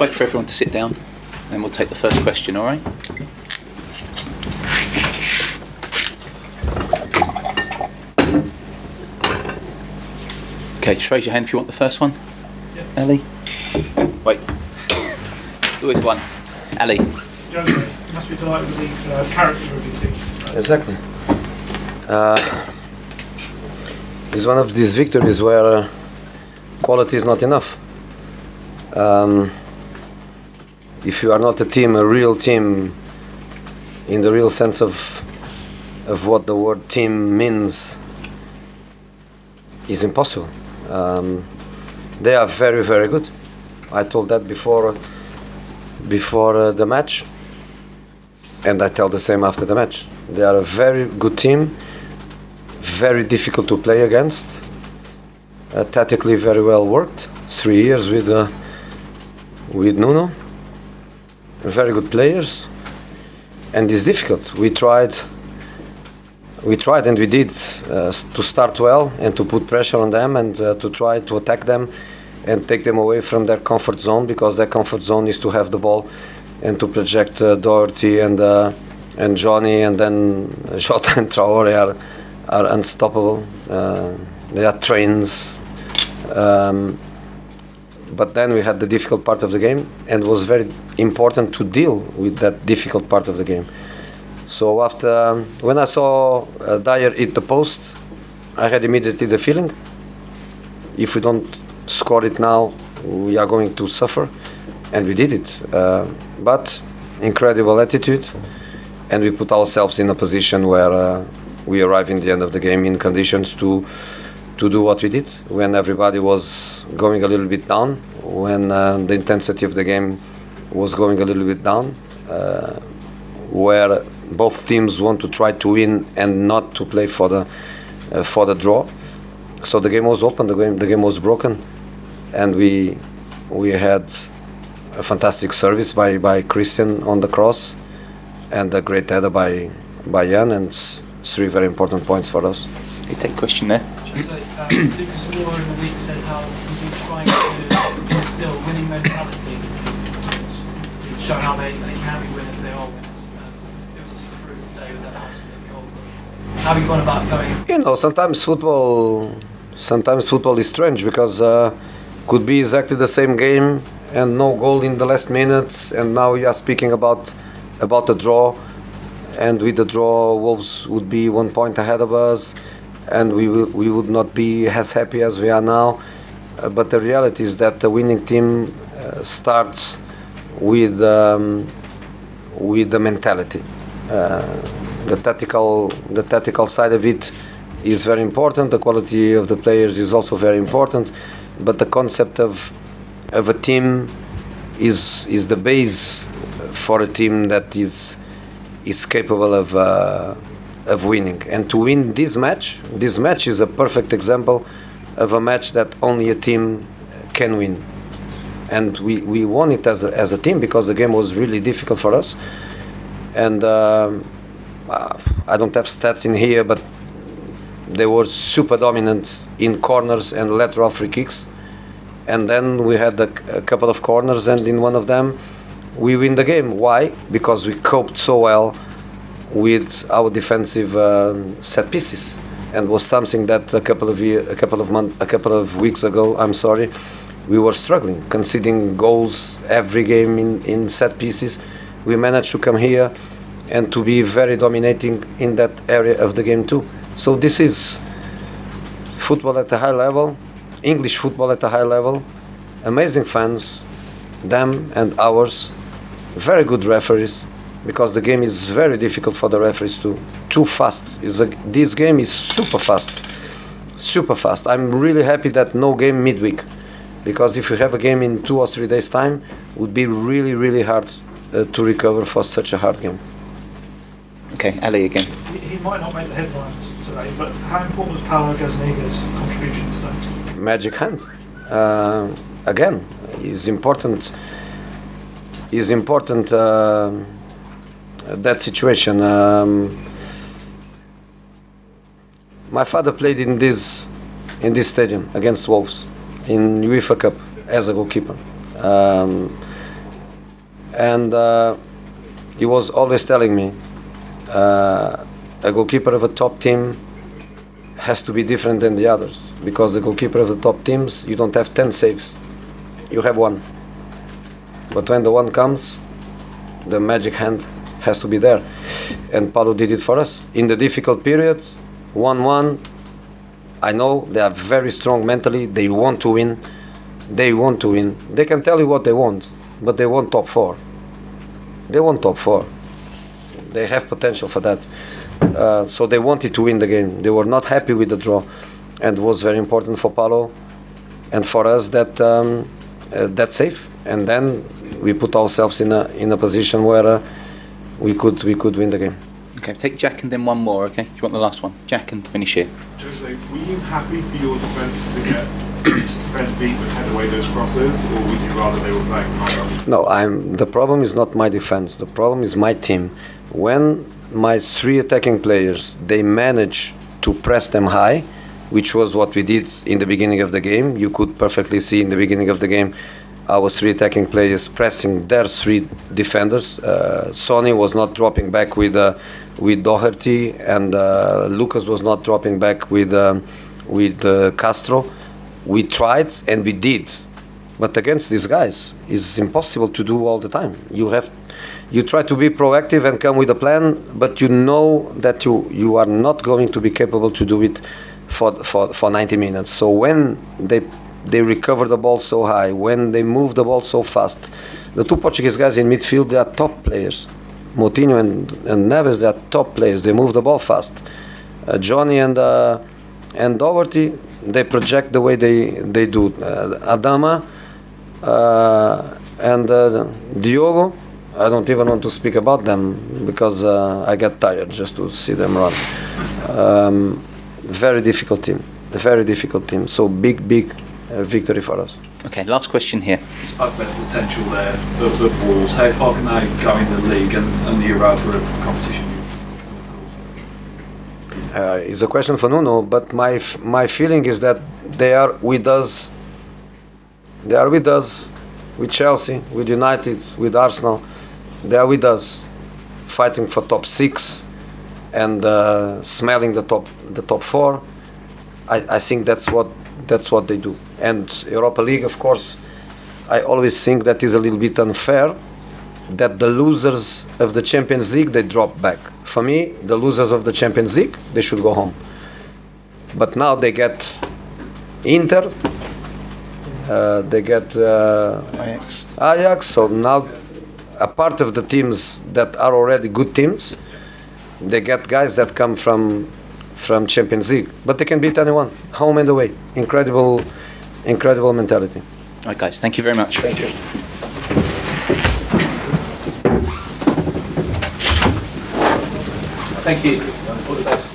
wait for everyone to sit down, and we'll take the first question, all right? Okay, just raise your hand if you want the first one. Yeah. Ali? Wait. Who is one? Ali. Jose, you must be delighted with the character of your team. Exactly. It's one of these victories where quality is not enough. If you are not a team, a real team, in the real sense of what the word team means, is impossible. They are very, very good. I told that before the match, and I tell the same after the match. They are a very good team, very difficult to play against, tactically very well worked. 3 years with Nuno, very good players, and it's difficult. We tried and we did to start well and to put pressure on them and to try to attack them and take them away from their comfort zone, because their comfort zone is to have the ball and to project Doherty and Johnny, and then Jota and Traore are unstoppable. They are trains. But then we had the difficult part of the game, and it was very important to deal with that difficult part of the game. So after, when I saw Dyer hit the post, I had immediately the feeling, if we don't score it now, we are going to suffer, and we did it. But incredible attitude, and we put ourselves in a position where we arrived in the end of the game in conditions to do what we did, when everybody was going a little bit down, when the intensity of the game was going a little bit down, where both teams want to try to win and not to play for the draw. So the game was open, the game was broken, and we had a fantastic service by Christian on the cross, and a great header by Jan, and 3 very important points for us. You take a question there. Lucas Moura in the week said how you've been trying to instill winning mentality into teams, show how they can be winners, they are winners. It was obviously proven today with that last goal. How have you gone about going? Sometimes football is strange, because could be exactly the same game and no goal in the last minute, and now you are speaking about the draw, and with the draw Wolves would be 1 point ahead of us, and we would not be as happy as we are now. But the reality is that the winning team starts with the mentality. The tactical side of it is very important. The quality of the players is also very important. But the concept of a team is the base for a team that is capable of winning. And to win this match is a perfect example of a match that only a team can win. And we won it as a team, because the game was really difficult for us. And I don't have stats in here, but they were super dominant in corners and lateral free kicks. And then we had a couple of corners, and in one of them we win the game. Why? Because we coped so well with our defensive set pieces, and was something that a couple of weeks ago, we were struggling, conceding goals every game in set pieces. We managed to come here and to be very dominating in that area of the game too. So this is football at a high level, English football at a high level, amazing fans, them and ours, very good referees, because the game is very difficult for the referees too fast. This game is super fast. I'm really happy that no game midweek, because if you have a game in 2 or 3 days time, it would be really, really hard to recover for such a hard game. Okay, Ali again. He might not make the headlines today, but how important was Paulo Gazzaniga's contribution today? Magic hand. Again, is important. That situation. My father played in this stadium against Wolves in UEFA Cup as a goalkeeper. and he was always telling me, a goalkeeper of a top team has to be different than the others, because the goalkeeper of the top teams, you don't have 10 saves, you have one. But when the one comes, the magic hand has to be there. And Paulo did it for us. In the difficult period, 1-1, I know they are very strong mentally, they want to win. They want to win. They can tell you what they want, but they want top 4. They want top 4. They have potential for that. So they wanted to win the game. They were not happy with the draw, and it was very important for Paulo and for us that that save. And then we put ourselves in a position where we could win the game. Okay, take Jack and then one more, okay? Do you want the last one? Jack and finish here. Jose, were you happy for your defence to get to defend deep and head away those crosses, or would you rather they were playing high up? No, the problem is not my defense. The problem is my team. When my 3 attacking players, they manage to press them high, which was what we did in the beginning of the game. You could perfectly see in the beginning of the game our 3 attacking players pressing their 3 defenders. Sonny was not dropping back with Doherty, and Lucas was not dropping back with Castro. We tried and we did, but against these guys, it's impossible to do all the time. You try to be proactive and come with a plan, but you know that you are not going to be capable to do it for 90 minutes. So when they recover the ball so high, when they move the ball so fast, the 2 Portuguese guys in midfield, they are top players. Moutinho and Neves, they are top players. They move the ball fast. Johnny and Doherty, they project the way they do. Adama and Diogo, I don't even want to speak about them because I get tired just to see them run. Very difficult team. So big victory for us. Okay, last question here. You spoke about the potential there of Wolves. How far can they go in the league and the Europa of competition? It's a question for Nuno, but my feeling is that they are with us. They are with us, with Chelsea, with United, with Arsenal. They are with us, fighting for top 6 and smelling the top 4. I think that's what they do. And Europa League, of course, I always think that is a little bit unfair, that the losers of the Champions League, they drop back. For me, the losers of the Champions League, they should go home. But now they get Inter, they get Ajax, so now a part of the teams that are already good teams, they get guys that come from Champions League, but they can beat anyone, home and away. Incredible mentality. All right, guys, thank you very much. Thank you. Thank you. All the best.